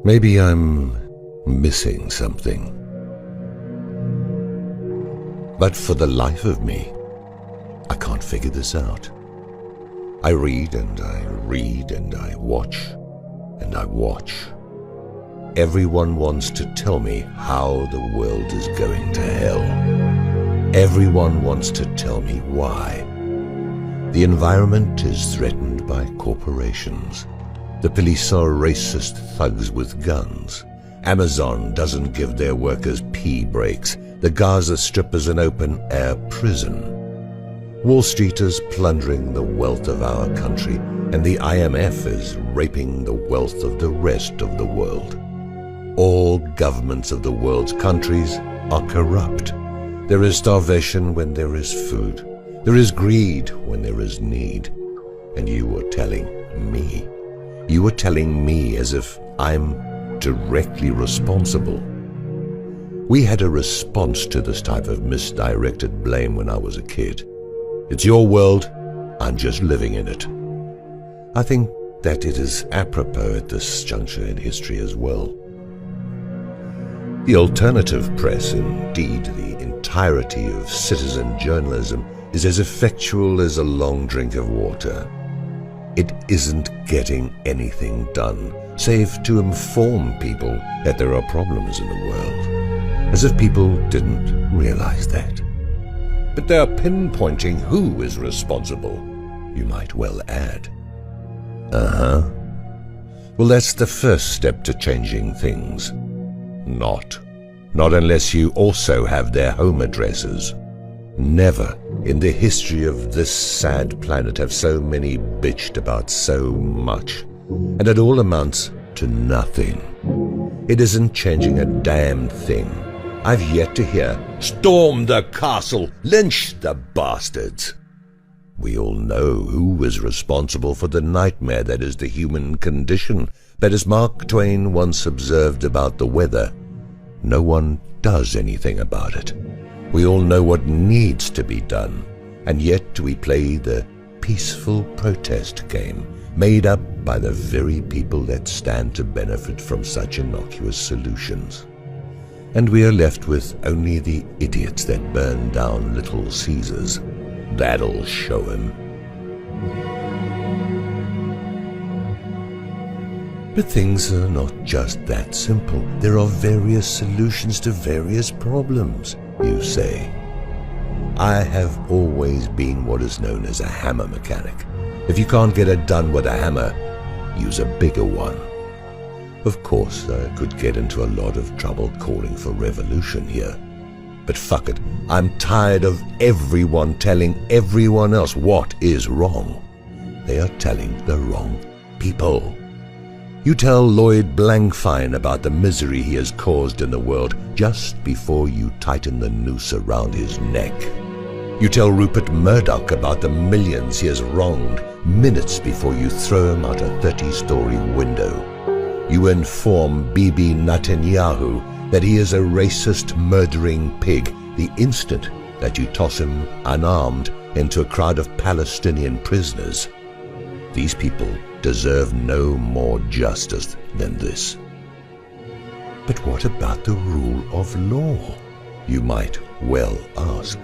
Maybe I'm missing something. But for the life of me, I can't figure this out. I read and I read and I watch and I watch. Everyone wants to tell me how the world is going to hell. Everyone wants to tell me why. The environment is threatened by corporations. The police are racist thugs with guns. Amazon doesn't give their workers pee breaks. The Gaza Strip is an open-air prison. Wall Street is plundering the wealth of our country, and the IMF is raping the wealth of the rest of the world. All governments of the world's countries are corrupt. There is starvation when there is food. There is greed when there is need. And you were telling me. You were telling me as if I'm directly responsible. We had a response to this type of misdirected blame when I was a kid. It's your world, I'm just living in it. I think that it is apropos at this juncture in history as well. The alternative press, indeed the entirety of citizen journalism, is as effectual as a long drink of water. It isn't getting anything done, save to inform people that there are problems in the world, as if people didn't realize that. But they are pinpointing who is responsible, you might well add. Well, that's the first step to changing things. Not unless you also have their home addresses. Never in the history of this sad planet have so many bitched about so much, and it all amounts to nothing. It isn't changing a damn thing. I've yet to hear, "Storm the castle, lynch the bastards." We all know who is responsible for the nightmare that is the human condition, but as Mark Twain once observed about the weather, no one does anything about it. We all know what needs to be done, and yet we play the peaceful protest game made up by the very people that stand to benefit from such innocuous solutions. And we are left with only the idiots that burn down Little Caesars. That'll show him. But things are not just that simple. There are various solutions to various problems, you say. I have always been what is known as a hammer mechanic. If you can't get it done with a hammer, use a bigger one. Of course, I could get into a lot of trouble calling for revolution here. But fuck it, I'm tired of everyone telling everyone else what is wrong. They are telling the wrong people. You tell Lloyd Blankfein about the misery he has caused in the world just before you tighten the noose around his neck. You tell Rupert Murdoch about the millions he has wronged minutes before you throw him out a 30-story window. You inform Bibi Netanyahu that he is a racist, murdering pig the instant that you toss him unarmed into a crowd of Palestinian prisoners. These people deserve no more justice than this. But what about the rule of law? You might well ask.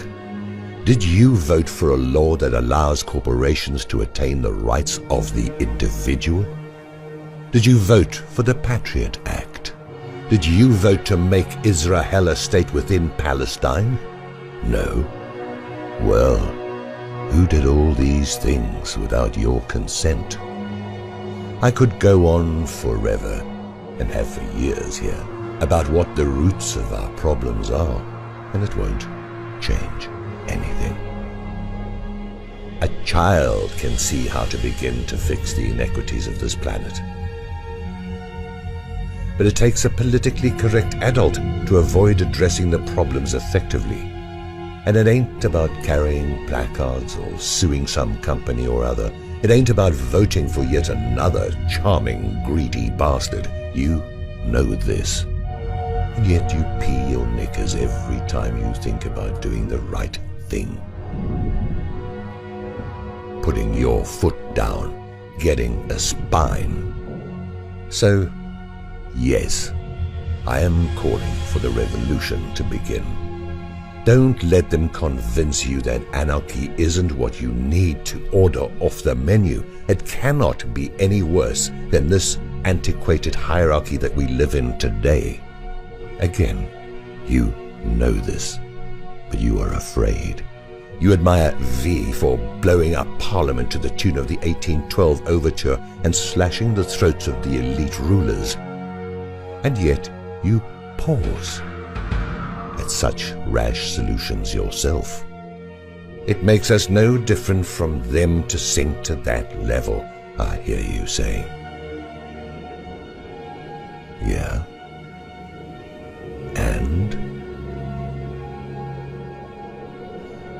Did you vote for a law that allows corporations to attain the rights of the individual? Did you vote for the Patriot Act? Did you vote to make Israel a state within Palestine? No. Well, who did all these things without your consent? I could go on forever, and have for years here, about what the roots of our problems are, and it won't change anything. A child can see how to begin to fix the inequities of this planet. But it takes a politically correct adult to avoid addressing the problems effectively. And it ain't about carrying placards or suing some company or other. It ain't about voting for yet another charming, greedy bastard. You know this. And yet you pee your knickers every time you think about doing the right thing. Putting your foot down, getting a spine. So, Yes, I am calling for the revolution to begin. Don't let them convince you that anarchy isn't what you need to order off the menu. It cannot be any worse than this antiquated hierarchy that we live in today. Again, you know this, but you are afraid. You admire V for blowing up Parliament to the tune of the 1812 overture and slashing the throats of the elite rulers. And yet you pause at such rash solutions yourself. It makes us no different from them to sink to that level, I hear you say. Yeah? And?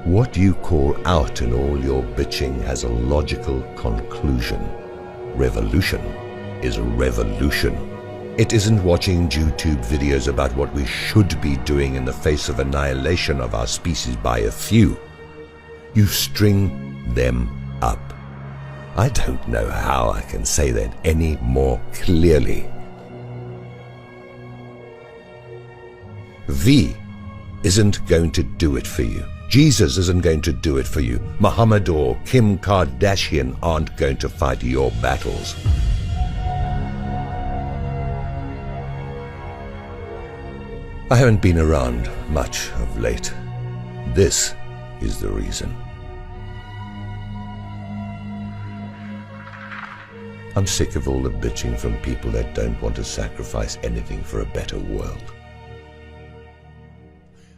What you call out in all your bitching has a logical conclusion. Revolution is revolution. It isn't watching YouTube videos about what we should be doing in the face of annihilation of our species by a few. You string them up. I don't know how I can say that any more clearly. V isn't going to do it for you. Jesus isn't going to do it for you. Muhammad or Kim Kardashian aren't going to fight your battles. I haven't been around much of late. This is the reason. I'm sick of all the bitching from people that don't want to sacrifice anything for a better world.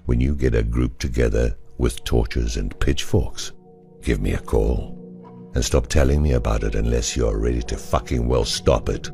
When you get a group together with torches and pitchforks, give me a call and stop telling me about it unless you're ready to fucking well stop it.